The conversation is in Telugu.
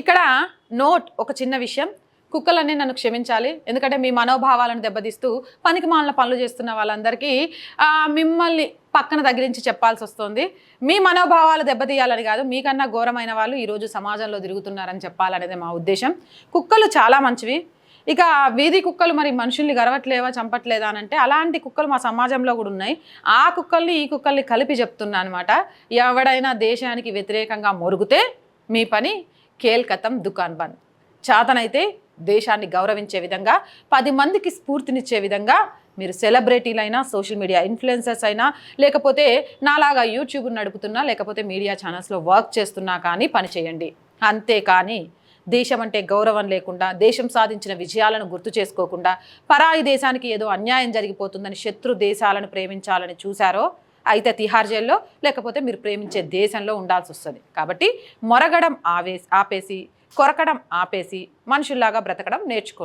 ఇక్కడ నోట్ ఒక చిన్న విషయం, కుక్కలన్నీ నన్ను క్షమించాలి, ఎందుకంటే మీ మనోభావాలను దెబ్బతీస్తూ పనికిమాలిన పనులు చేస్తున్న వాళ్ళందరికీ మిమ్మల్ని పక్కన దగ్గరించి చెప్పాల్సి వస్తుంది. మీ మనోభావాలు దెబ్బతీయాలని కాదు, మీకన్నా ఘోరమైన వాళ్ళు ఈరోజు సమాజంలో తిరుగుతున్నారని చెప్పాలనేది మా ఉద్దేశం. కుక్కలు చాలా మంచివి. ఇక వీధి కుక్కలు మరి మనుషుల్ని గరవట్లేవా, చంపట్లేదా అని అంటే అలాంటి కుక్కలు మా సమాజంలో కూడా ఉన్నాయి. ఆ కుక్కల్ని ఈ కుక్కల్ని కలిపి చెప్తున్నా అనమాట. ఎవడైనా దేశానికి వ్యతిరేకంగా మొరుగుతే మీ పని కేల్కతం దుకాన్ బంద్. చేతనైతే దేశాన్ని గౌరవించే విధంగా 10 మందికి స్ఫూర్తినిచ్చే విధంగా మీరు సెలబ్రిటీలైనా, సోషల్ మీడియా ఇన్ఫ్లుయెన్సర్స్ అయినా, లేకపోతే నాలాగా యూట్యూబ్ నడుపుతున్నా, లేకపోతే మీడియా ఛానల్స్లో వర్క్ చేస్తున్నా కానీ పని చేయండి. అంతేకాని దేశం అంటే గౌరవం లేకుండా, దేశం సాధించిన విజయాలను గుర్తు చేసుకోకుండా, పరాయి దేశానికి ఏదో అన్యాయం జరిగిపోతుందని శత్రు దేశాలను ప్రేమించాలని చూశారో అయితే తిహార్ జైల్లో, లేకపోతే మీరు ప్రేమించే దేశంలో ఉండాల్సి వస్తుంది. కాబట్టి మొరగడం ఆపేసి, కొరకడం ఆపేసి మనుషుల్లాగా బ్రతకడం నేర్చుకోండి.